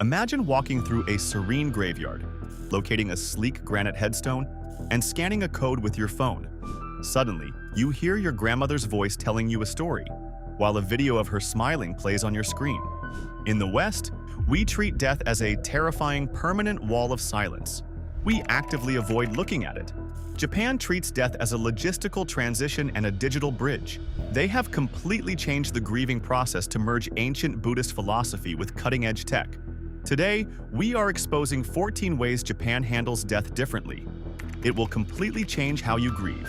Imagine walking through a serene graveyard, locating a sleek granite headstone, and scanning a code with your phone. Suddenly, you hear your grandmother's voice telling you a story, while a video of her smiling plays on your screen. In the West, we treat death as a terrifying permanent wall of silence. We actively avoid looking at it. Japan treats death as a logistical transition and a digital bridge. They have completely changed the grieving process to merge ancient Buddhist philosophy with cutting-edge tech. Today, we are exposing 14 ways Japan handles death differently. It will completely change how you grieve.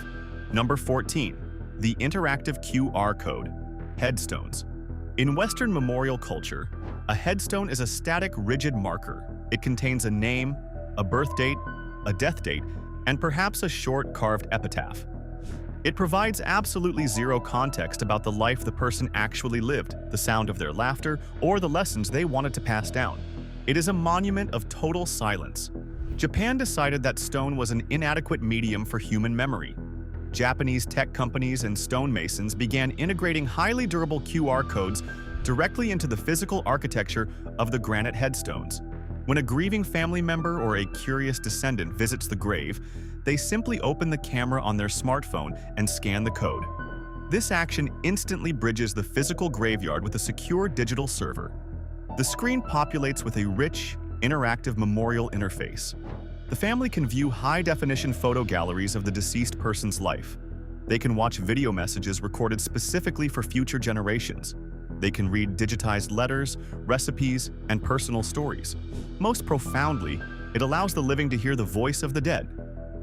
Number 14. The interactive QR code. Headstones. In Western memorial culture, a headstone is a static, rigid marker. It contains a name, a birth date, a death date, and perhaps a short carved epitaph. It provides absolutely zero context about the life the person actually lived, the sound of their laughter, or the lessons they wanted to pass down. It is a monument of total silence. Japan decided that stone was an inadequate medium for human memory. Japanese tech companies and stonemasons began integrating highly durable QR codes directly into the physical architecture of the granite headstones. When a grieving family member or a curious descendant visits the grave, they simply open the camera on their smartphone and scan the code. This action instantly bridges the physical graveyard with a secure digital server. The screen populates with a rich, interactive memorial interface. The family can view high-definition photo galleries of the deceased person's life. They can watch video messages recorded specifically for future generations. They can read digitized letters, recipes, and personal stories. Most profoundly, it allows the living to hear the voice of the dead.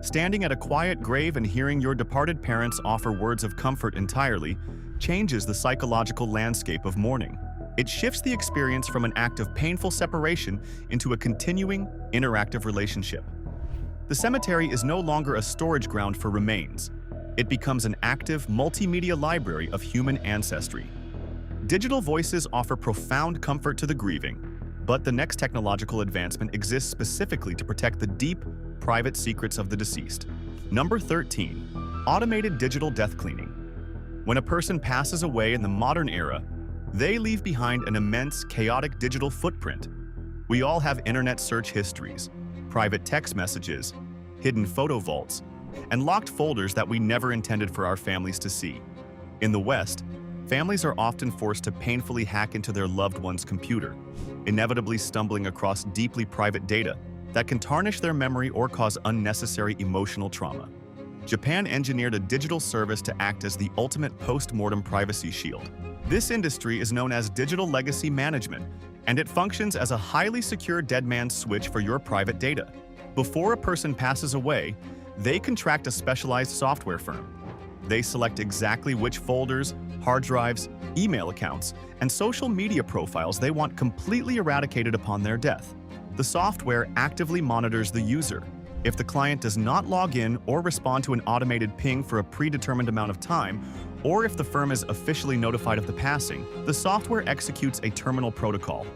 Standing at a quiet grave and hearing your departed parents offer words of comfort entirely changes the psychological landscape of mourning. It shifts the experience from an act of painful separation into a continuing, interactive relationship. The cemetery is no longer a storage ground for remains. It becomes an active, multimedia library of human ancestry. Digital voices offer profound comfort to the grieving, but the next technological advancement exists specifically to protect the deep, private secrets of the deceased. Number 13. Automated digital death cleaning. When a person passes away in the modern era, they leave behind an immense, chaotic digital footprint. We all have internet search histories, private text messages, hidden photo vaults, and locked folders that we never intended for our families to see. In the West, families are often forced to painfully hack into their loved one's computer, inevitably stumbling across deeply private data that can tarnish their memory or cause unnecessary emotional trauma. Japan engineered a digital service to act as the ultimate post-mortem privacy shield. This industry is known as digital legacy management, and it functions as a highly secure dead man's switch for your private data. Before a person passes away, they contract a specialized software firm. They select exactly which folders, hard drives, email accounts, and social media profiles they want completely eradicated upon their death. The software actively monitors the user. If the client does not log in or respond to an automated ping for a predetermined amount of time, or if the firm is officially notified of the passing, the software executes a terminal protocol.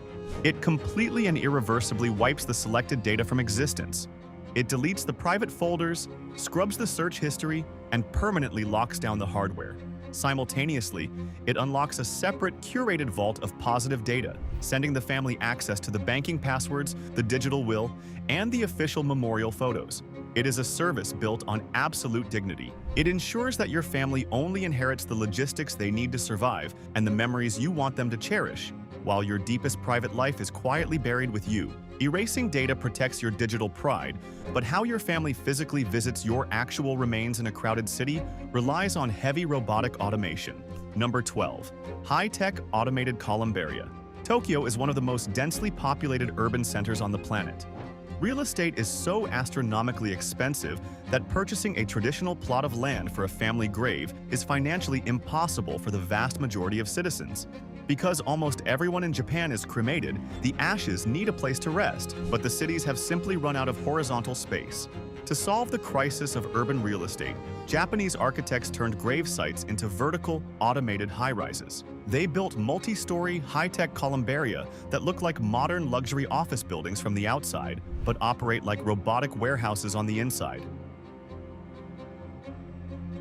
It completely and irreversibly wipes the selected data from existence. It deletes the private folders, scrubs the search history, and permanently locks down the hardware. Simultaneously, it unlocks a separate, curated vault of positive data, sending the family access to the banking passwords, the digital will, and the official memorial photos. It is a service built on absolute dignity. It ensures that your family only inherits the logistics they need to survive and the memories you want them to cherish, while your deepest private life is quietly buried with you. Erasing data protects your digital pride, but how your family physically visits your actual remains in a crowded city relies on heavy robotic automation. Number 12. High-tech automated columbaria. Tokyo is one of the most densely populated urban centers on the planet. Real estate is so astronomically expensive that purchasing a traditional plot of land for a family grave is financially impossible for the vast majority of citizens. Because almost everyone in Japan is cremated, the ashes need a place to rest, but the cities have simply run out of horizontal space. To solve the crisis of urban real estate, Japanese architects turned grave sites into vertical, automated high-rises. They built multi-story, high-tech columbaria that look like modern luxury office buildings from the outside, but operate like robotic warehouses on the inside.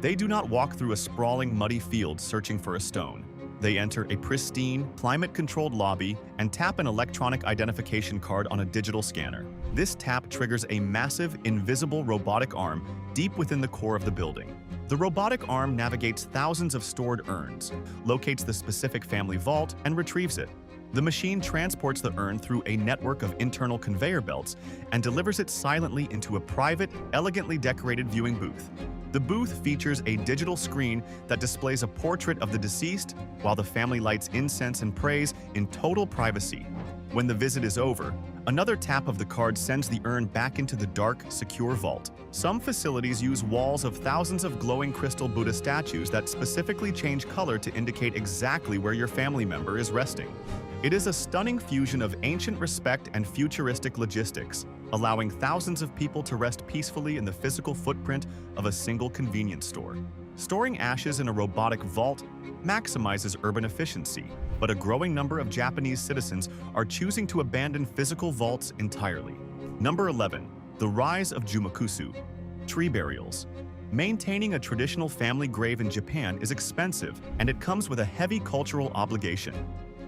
They do not walk through a sprawling, muddy field searching for a stone. They enter a pristine, climate-controlled lobby and tap an electronic identification card on a digital scanner. This tap triggers a massive, invisible robotic arm deep within the core of the building. The robotic arm navigates thousands of stored urns, locates the specific family vault, and retrieves it. The machine transports the urn through a network of internal conveyor belts and delivers it silently into a private, elegantly decorated viewing booth. The booth features a digital screen that displays a portrait of the deceased while the family lights incense and prays in total privacy. When the visit is over, another tap of the card sends the urn back into the dark, secure vault. Some facilities use walls of thousands of glowing crystal Buddha statues that specifically change color to indicate exactly where your family member is resting. It is a stunning fusion of ancient respect and futuristic logistics, allowing thousands of people to rest peacefully in the physical footprint of a single convenience store. Storing ashes in a robotic vault maximizes urban efficiency, but a growing number of Japanese citizens are choosing to abandon physical vaults entirely. Number 11. The rise of Jumakusu, tree burials. Maintaining a traditional family grave in Japan is expensive, and it comes with a heavy cultural obligation.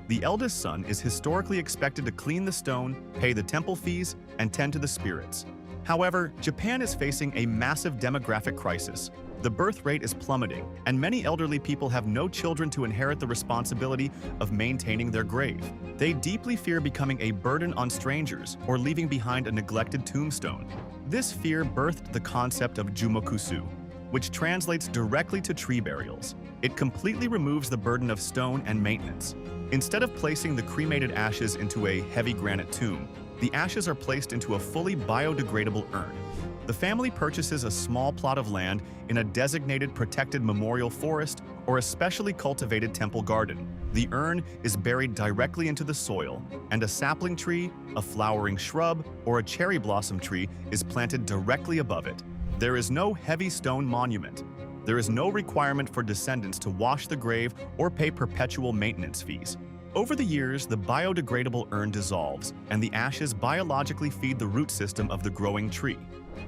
The eldest son is historically expected to clean the stone, pay the temple fees, and tend to the spirits. However, Japan is facing a massive demographic crisis. The birth rate is plummeting, and many elderly people have no children to inherit the responsibility of maintaining their grave. They deeply fear becoming a burden on strangers or leaving behind a neglected tombstone. This fear birthed the concept of Jumakusu, which translates directly to tree burials. It completely removes the burden of stone and maintenance. Instead of placing the cremated ashes into a heavy granite tomb, the ashes are placed into a fully biodegradable urn. The family purchases a small plot of land in a designated protected memorial forest or a specially cultivated temple garden. The urn is buried directly into the soil, and a sapling tree, a flowering shrub, or a cherry blossom tree is planted directly above it. There is no heavy stone monument. There is no requirement for descendants to wash the grave or pay perpetual maintenance fees. Over the years, the biodegradable urn dissolves, and the ashes biologically feed the root system of the growing tree.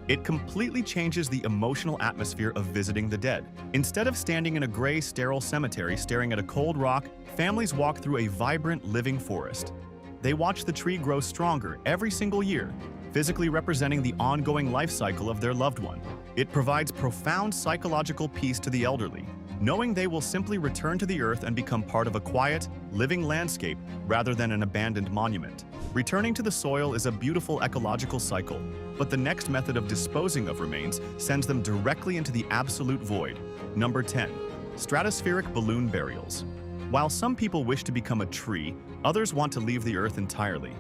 It completely changes the emotional atmosphere of visiting the dead. Instead of standing in a gray, sterile cemetery staring at a cold rock, families walk through a vibrant, living forest. They watch the tree grow stronger every single year, physically representing the ongoing life cycle of their loved one. It provides profound psychological peace to the elderly, knowing they will simply return to the earth and become part of a quiet, living landscape rather than an abandoned monument. Returning to the soil is a beautiful ecological cycle, but the next method of disposing of remains sends them directly into the absolute void. Number 10. Stratospheric balloon burials. While some people wish to become a tree, others want to leave the earth entirely.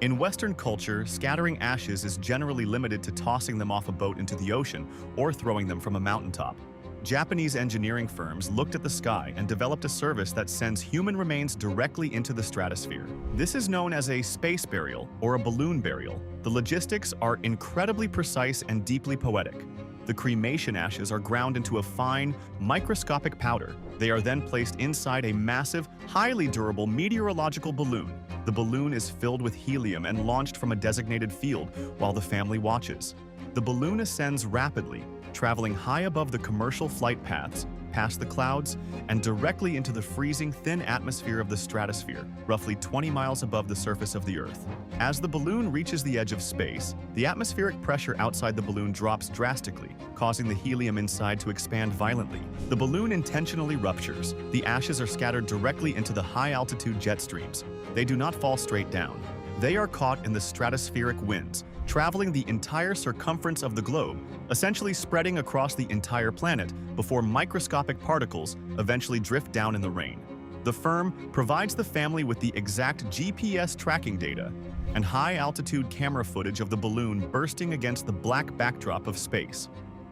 In Western culture, scattering ashes is generally limited to tossing them off a boat into the ocean or throwing them from a mountaintop. Japanese engineering firms looked at the sky and developed a service that sends human remains directly into the stratosphere. This is known as a space burial or a balloon burial. The logistics are incredibly precise and deeply poetic. The cremation ashes are ground into a fine, microscopic powder. They are then placed inside a massive, highly durable meteorological balloon. The balloon is filled with helium and launched from a designated field while the family watches. The balloon ascends rapidly, traveling high above the commercial flight paths, past the clouds, and directly into the freezing thin atmosphere of the stratosphere, roughly 20 miles above the surface of the Earth. As the balloon reaches the edge of space, the atmospheric pressure outside the balloon drops drastically, causing the helium inside to expand violently. The balloon intentionally ruptures. The ashes are scattered directly into the high-altitude jet streams. They do not fall straight down. They are caught in the stratospheric winds, traveling the entire circumference of the globe, essentially spreading across the entire planet before microscopic particles eventually drift down in the rain. The firm provides the family with the exact GPS tracking data and high-altitude camera footage of the balloon bursting against the black backdrop of space.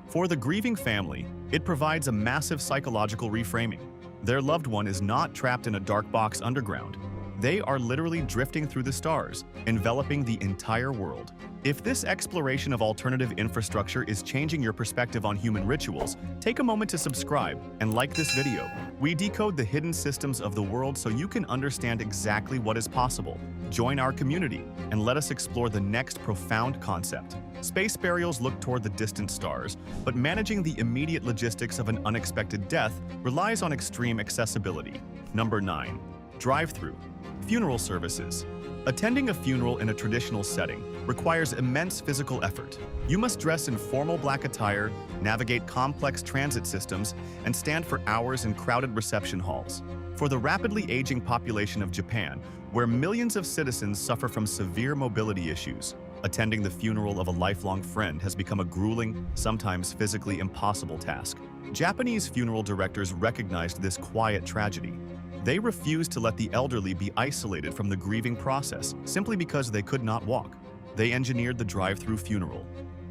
For the grieving family, it provides a massive psychological reframing. Their loved one is not trapped in a dark box underground. They are literally drifting through the stars, enveloping the entire world. If this exploration of alternative infrastructure is changing your perspective on human rituals, take a moment to subscribe and like this video. We decode the hidden systems of the world so you can understand exactly what is possible. Join our community and let us explore the next profound concept. Space burials look toward the distant stars, but managing the immediate logistics of an unexpected death relies on extreme accessibility. Number 9. Drive-through. Funeral services. Attending a funeral in a traditional setting requires immense physical effort. You must dress in formal black attire, navigate complex transit systems, and stand for hours in crowded reception halls. For the rapidly aging population of Japan, where millions of citizens suffer from severe mobility issues, attending the funeral of a lifelong friend has become a grueling, sometimes physically impossible task. Japanese funeral directors recognized this quiet tragedy. They refused to let the elderly be isolated from the grieving process simply because they could not walk. They engineered the drive-through funeral.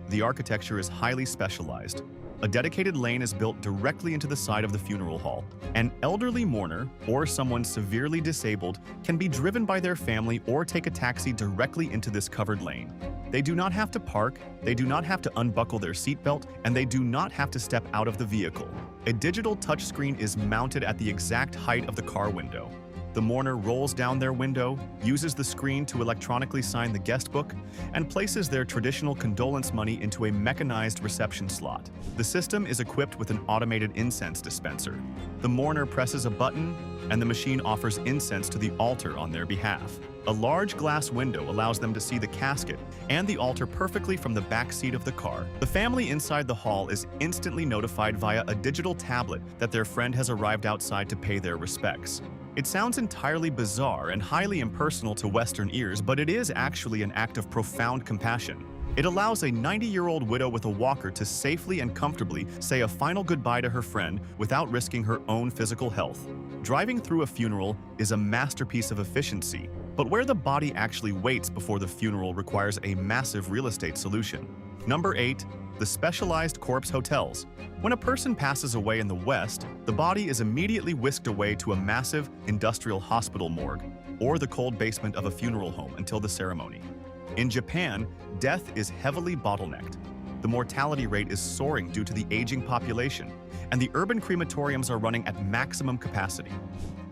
The architecture is highly specialized. A dedicated lane is built directly into the side of the funeral hall. An elderly mourner or someone severely disabled can be driven by their family or take a taxi directly into this covered lane. They do not have to park, they do not have to unbuckle their seatbelt, and they do not have to step out of the vehicle. A digital touchscreen is mounted at the exact height of the car window. The mourner rolls down their window, uses the screen to electronically sign the guest book, and places their traditional condolence money into a mechanized reception slot. The system is equipped with an automated incense dispenser. The mourner presses a button, and the machine offers incense to the altar on their behalf. A large glass window allows them to see the casket and the altar perfectly from the back seat of the car. The family inside the hall is instantly notified via a digital tablet that their friend has arrived outside to pay their respects. It sounds entirely bizarre and highly impersonal to Western ears, but it is actually an act of profound compassion. It allows a 90-year-old widow with a walker to safely and comfortably say a final goodbye to her friend without risking her own physical health. Driving through a funeral is a masterpiece of efficiency, but where the body actually waits before the funeral requires a massive real estate solution. Number 8. The specialized corpse hotels. When a person passes away in the West, the body is immediately whisked away to a massive industrial hospital morgue or the cold basement of a funeral home until the ceremony. In Japan, death is heavily bottlenecked. The mortality rate is soaring due to the aging population, and the urban crematoriums are running at maximum capacity.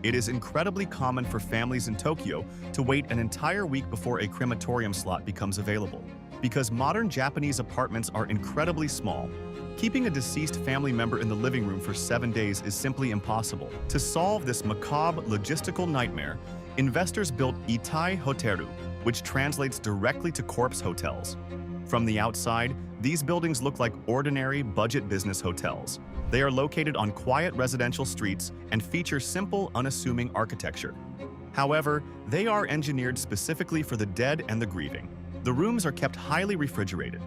It is incredibly common for families in Tokyo to wait an entire week before a crematorium slot becomes available. Because modern Japanese apartments are incredibly small, keeping a deceased family member in the living room for 7 days is simply impossible. To solve this macabre logistical nightmare, investors built Itai Hoteru, which translates directly to corpse hotels. From the outside, these buildings look like ordinary budget business hotels. They are located on quiet residential streets and feature simple, unassuming architecture. However, they are engineered specifically for the dead and the grieving. The rooms are kept highly refrigerated.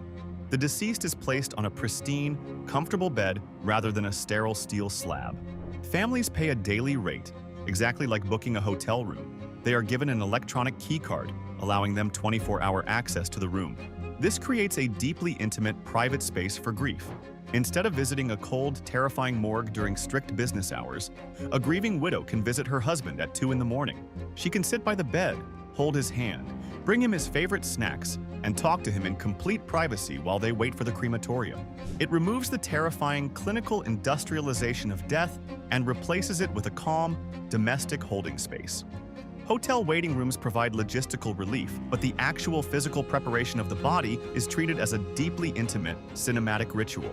The deceased is placed on a pristine, comfortable bed rather than a sterile steel slab. Families pay a daily rate, exactly like booking a hotel room. They are given an electronic key card, allowing them 24-hour access to the room. This creates a deeply intimate, private space for grief. Instead of visiting a cold, terrifying morgue during strict business hours, a grieving widow can visit her husband at 2 in the morning. She can sit by the bed, hold his hand, bring him his favorite snacks, and talk to him in complete privacy while they wait for the crematorium. It removes the terrifying clinical industrialization of death and replaces it with a calm, domestic holding space. Hotel waiting rooms provide logistical relief, but the actual physical preparation of the body is treated as a deeply intimate, cinematic ritual.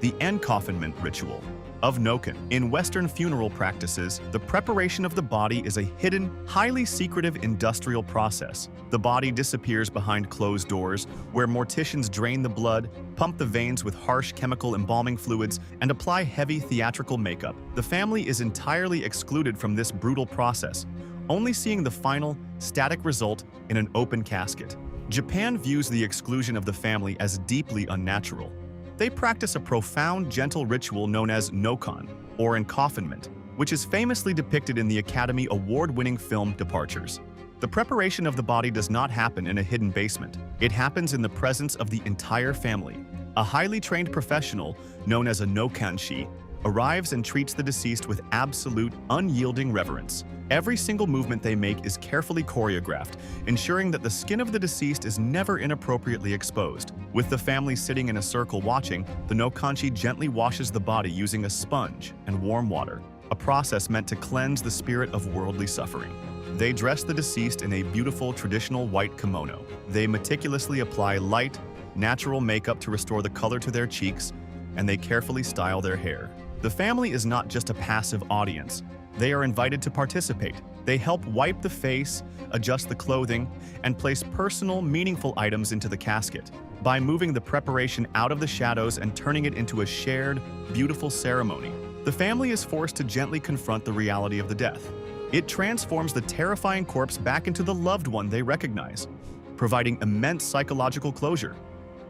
The encoffinment ritual of Noken. In Western funeral practices, the preparation of the body is a hidden, highly secretive industrial process. The body disappears behind closed doors, where morticians drain the blood, pump the veins with harsh chemical embalming fluids, and apply heavy theatrical makeup. The family is entirely excluded from this brutal process, only seeing the final, static result in an open casket. Japan views the exclusion of the family as deeply unnatural. They practice a profound, gentle ritual known as nokan, or encoffinment, which is famously depicted in the Academy Award-winning film Departures. The preparation of the body does not happen in a hidden basement. It happens in the presence of the entire family. A highly trained professional, known as a nokanshi, arrives and treats the deceased with absolute, unyielding reverence. Every single movement they make is carefully choreographed, ensuring that the skin of the deceased is never inappropriately exposed. With the family sitting in a circle watching, the nokanshi gently washes the body using a sponge and warm water. a process meant to cleanse the spirit of worldly suffering. They dress the deceased in a beautiful traditional white kimono. They meticulously apply light, natural makeup to restore the color to their cheeks, and they carefully style their hair. The family is not just a passive audience. They are invited to participate. They help wipe the face, adjust the clothing, and place personal, meaningful items into the casket. By moving the preparation out of the shadows and turning it into a shared, beautiful ceremony, the family is forced to gently confront the reality of the death. It transforms the terrifying corpse back into the loved one they recognize, providing immense psychological closure.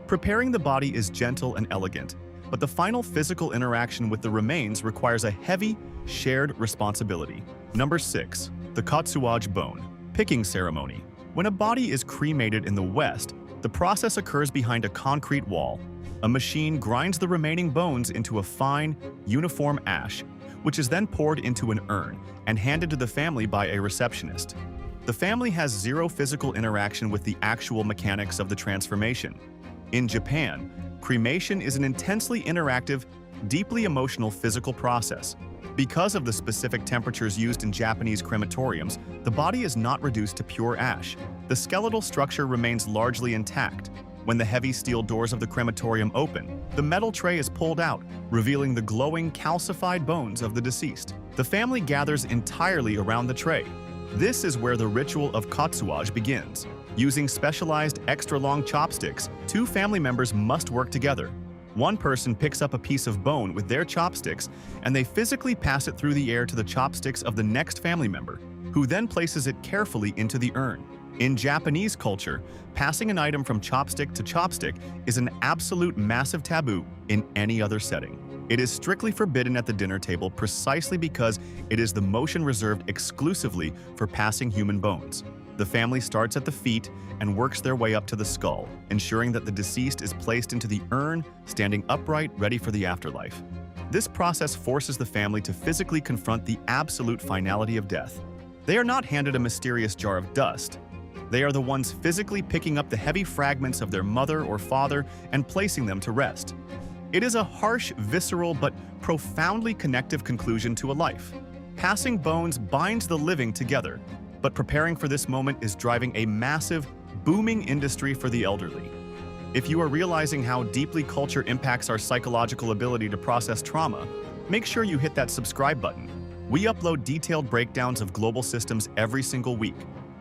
Preparing the body is gentle and elegant, but the final physical interaction with the remains requires a heavy, shared responsibility. Number 6. The Katsuage bone picking ceremony. When a body is cremated in the West, the process occurs behind a concrete wall. A machine grinds the remaining bones into a fine, uniform ash, which is then poured into an urn and handed to the family by a receptionist. The family has zero physical interaction with the actual mechanics of the transformation. In Japan, cremation is an intensely interactive, deeply emotional physical process. Because of the specific temperatures used in Japanese crematoriums, the body is not reduced to pure ash. The skeletal structure remains largely intact. When the heavy steel doors of the crematorium open, the metal tray is pulled out, revealing the glowing, calcified bones of the deceased. The family gathers entirely around the tray. This is where the ritual of katsuage begins. Using specialized, extra-long chopsticks, two family members must work together. One person picks up a piece of bone with their chopsticks, and they physically pass it through the air to the chopsticks of the next family member, who then places it carefully into the urn. In Japanese culture, passing an item from chopstick to chopstick is an absolute massive taboo in any other setting. It is strictly forbidden at the dinner table precisely because it is the motion reserved exclusively for passing human bones. The family starts at the feet and works their way up to the skull, ensuring that the deceased is placed into the urn, standing upright, ready for the afterlife. This process forces the family to physically confront the absolute finality of death. They are not handed a mysterious jar of dust. They are the ones physically picking up the heavy fragments of their mother or father and placing them to rest. It is a harsh, visceral, but profoundly connective conclusion to a life. Passing bones binds the living together, but preparing for this moment is driving a massive, booming industry for the elderly. If you are realizing how deeply culture impacts our psychological ability to process trauma, make sure you hit that subscribe button. We upload detailed breakdowns of global systems every single week.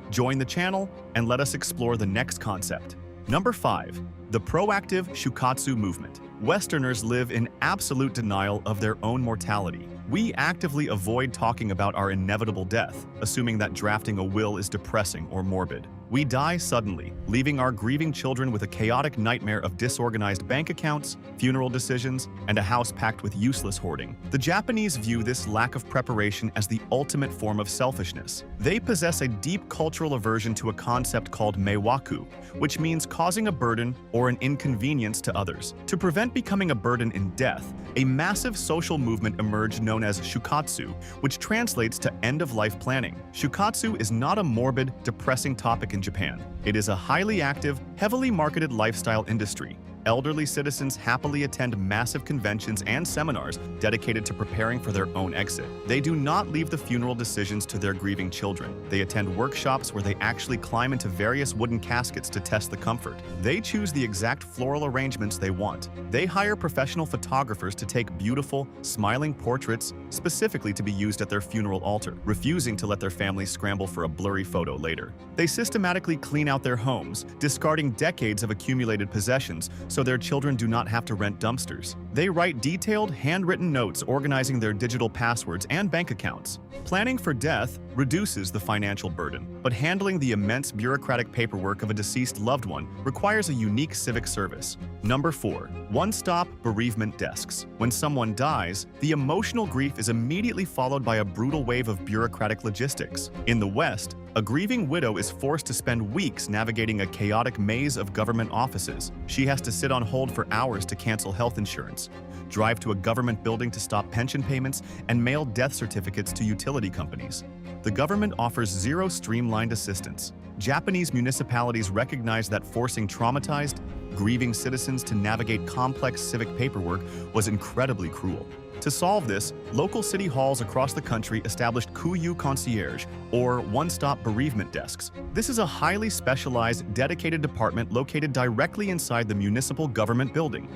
Join the channel and let us explore the next concept. Number 5. The proactive shukatsu movement. Westerners live in absolute denial of their own mortality. We actively avoid talking about our inevitable death, assuming that drafting a will is depressing or morbid. We die suddenly, leaving our grieving children with a chaotic nightmare of disorganized bank accounts, funeral decisions, and a house packed with useless hoarding. The Japanese view this lack of preparation as the ultimate form of selfishness. They possess a deep cultural aversion to a concept called meiwaku, which means causing a burden or an inconvenience to others. To prevent becoming a burden in death, a massive social movement emerged known as shukatsu, which translates to end-of-life planning. Shukatsu is not a morbid, depressing topic in Japan. It is a highly active, heavily marketed lifestyle industry. Elderly citizens happily attend massive conventions and seminars dedicated to preparing for their own exit. They do not leave the funeral decisions to their grieving children. They attend workshops where they actually climb into various wooden caskets to test the comfort. They choose the exact floral arrangements they want. They hire professional photographers to take beautiful, smiling portraits specifically to be used at their funeral altar, refusing to let their families scramble for a blurry photo later. They systematically clean out their homes, discarding decades of accumulated possessions so their children do not have to rent dumpsters. They write detailed, handwritten notes organizing their digital passwords and bank accounts. Planning for death reduces the financial burden, but handling the immense bureaucratic paperwork of a deceased loved one requires a unique civic service. Number 4. One-stop bereavement desks. When someone dies, the emotional grief is immediately followed by a brutal wave of bureaucratic logistics. In the West, a grieving widow is forced to spend weeks navigating a chaotic maze of government offices. She has to sit on hold for hours to cancel health insurance, drive to a government building to stop pension payments, and mail death certificates to utility companies. The government offers zero streamlined assistance. Japanese municipalities recognize that forcing traumatized, grieving citizens to navigate complex civic paperwork was incredibly cruel. To solve this, local city halls across the country established Kuyu concierge, or one-stop bereavement desks. This is a highly specialized, dedicated department located directly inside the municipal government building.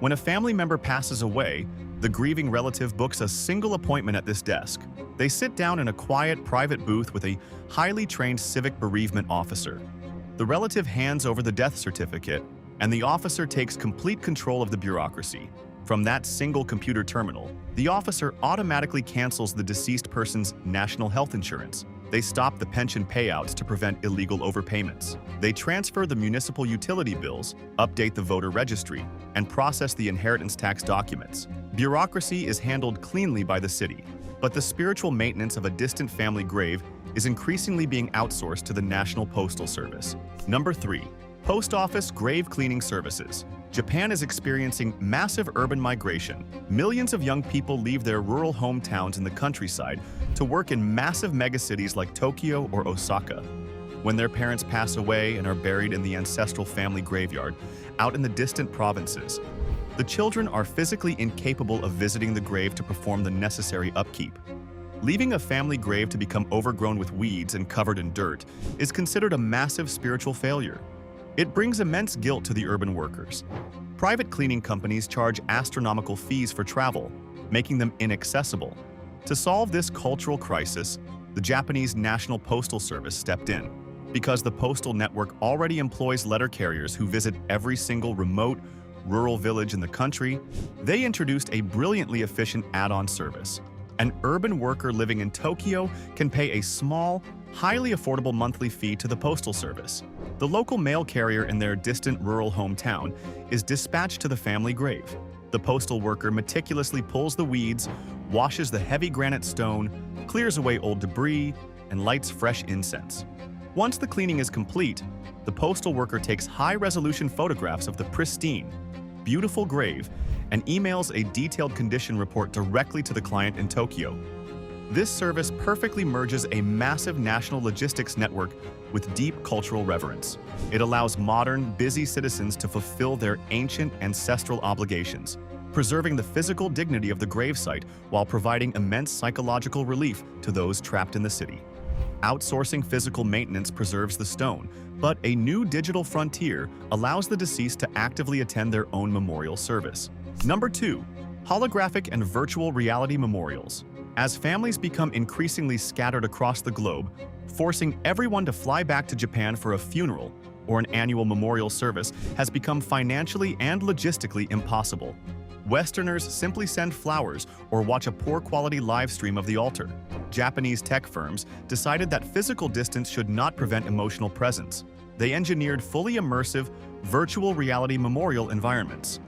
When a family member passes away, the grieving relative books a single appointment at this desk. They sit down in a quiet, private booth with a highly trained civic bereavement officer. The relative hands over the death certificate, and the officer takes complete control of the bureaucracy. From that single computer terminal, the officer automatically cancels the deceased person's national health insurance. They stop the pension payouts to prevent illegal overpayments. They transfer the municipal utility bills, update the voter registry, and process the inheritance tax documents. Bureaucracy is handled cleanly by the city, but the spiritual maintenance of a distant family grave is increasingly being outsourced to the National Postal Service. Number 3. Post Office Grave Cleaning Services. Japan is experiencing massive urban migration. Millions of young people leave their rural hometowns in the countryside to work in massive megacities like Tokyo or Osaka. When their parents pass away and are buried in the ancestral family graveyard out in the distant provinces, the children are physically incapable of visiting the grave to perform the necessary upkeep. Leaving a family grave to become overgrown with weeds and covered in dirt is considered a massive spiritual failure. It brings immense guilt to the urban workers. Private cleaning companies charge astronomical fees for travel, making them inaccessible. To solve this cultural crisis, the Japanese National Postal Service stepped in. Because the postal network already employs letter carriers who visit every single remote, rural village in the country, they introduced a brilliantly efficient add-on service. An urban worker living in Tokyo can pay a small, highly affordable monthly fee to the postal service. The local mail carrier in their distant rural hometown is dispatched to the family grave. The postal worker meticulously pulls the weeds, washes the heavy granite stone, clears away old debris, and lights fresh incense. Once the cleaning is complete, the postal worker takes high-resolution photographs of the pristine, beautiful grave and emails a detailed condition report directly to the client in Tokyo. This service perfectly merges a massive national logistics network with deep cultural reverence. It allows modern, busy citizens to fulfill their ancient ancestral obligations, preserving the physical dignity of the gravesite while providing immense psychological relief to those trapped in the city. Outsourcing physical maintenance preserves the stone, but a new digital frontier allows the deceased to actively attend their own memorial service. Number 2. Holographic and virtual reality memorials. As families become increasingly scattered across the globe, forcing everyone to fly back to Japan for a funeral or an annual memorial service has become financially and logistically impossible. Westerners simply send flowers or watch a poor-quality live stream of the altar. Japanese tech firms decided that physical distance should not prevent emotional presence. They engineered fully immersive, virtual reality memorial environments.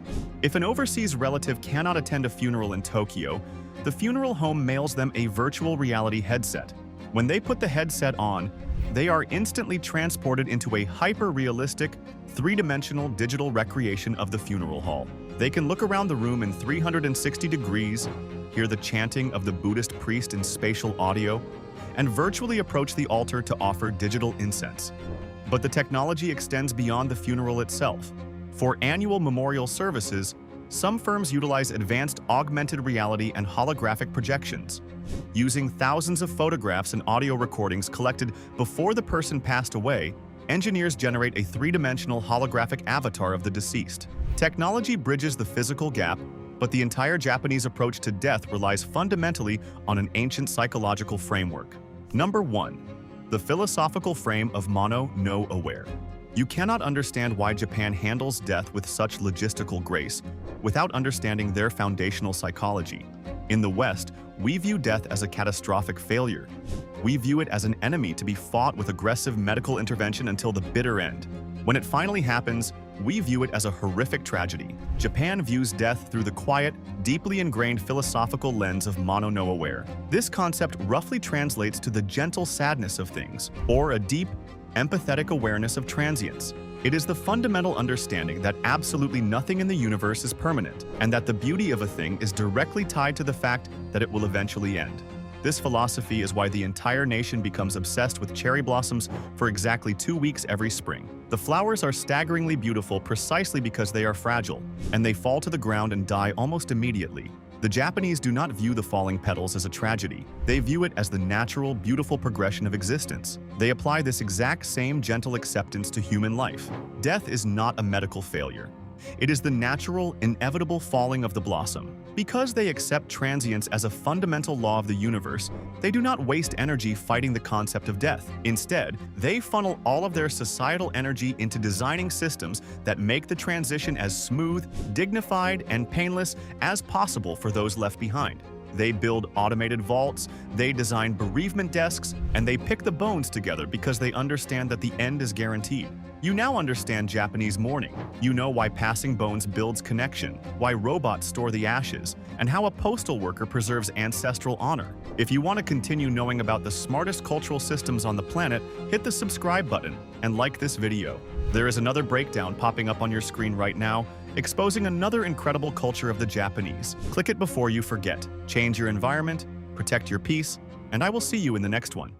If an overseas relative cannot attend a funeral in Tokyo, the funeral home mails them a virtual reality headset. When they put the headset on, they are instantly transported into a hyper-realistic, three-dimensional digital recreation of the funeral hall. They can look around the room in 360 degrees, hear the chanting of the Buddhist priest in spatial audio, and virtually approach the altar to offer digital incense. But the technology extends beyond the funeral itself. For annual memorial services, some firms utilize advanced augmented reality and holographic projections. Using thousands of photographs and audio recordings collected before the person passed away, engineers generate a three-dimensional holographic avatar of the deceased. Technology bridges the physical gap, but the entire Japanese approach to death relies fundamentally on an ancient psychological framework. Number 1. The philosophical frame of mono no aware. You cannot understand why Japan handles death with such logistical grace without understanding their foundational psychology. In the West, we view death as a catastrophic failure. We view it as an enemy to be fought with aggressive medical intervention until the bitter end. When it finally happens, we view it as a horrific tragedy. Japan views death through the quiet, deeply ingrained philosophical lens of mono no aware. This concept roughly translates to the gentle sadness of things, or a deep, empathetic awareness of transience. It is the fundamental understanding that absolutely nothing in the universe is permanent, and that the beauty of a thing is directly tied to the fact that it will eventually end. This philosophy is why the entire nation becomes obsessed with cherry blossoms for exactly 2 weeks every spring. The flowers are staggeringly beautiful precisely because they are fragile, and they fall to the ground and die almost immediately. The Japanese do not view the falling petals as a tragedy. They view it as the natural, beautiful progression of existence. They apply this exact same gentle acceptance to human life. Death is not a medical failure. It is the natural, inevitable falling of the blossom. Because they accept transience as a fundamental law of the universe, they do not waste energy fighting the concept of death. Instead, they funnel all of their societal energy into designing systems that make the transition as smooth, dignified, and painless as possible for those left behind. They build automated vaults, they design bereavement desks, and they pick the bones together because they understand that the end is guaranteed. You now understand Japanese mourning. You know why passing bones builds connection, why robots store the ashes, and how a postal worker preserves ancestral honor. If you want to continue knowing about the smartest cultural systems on the planet, hit the subscribe button and like this video. There is another breakdown popping up on your screen right now, exposing another incredible culture of the Japanese. Click it before you forget. Change your environment, protect your peace, and I will see you in the next one.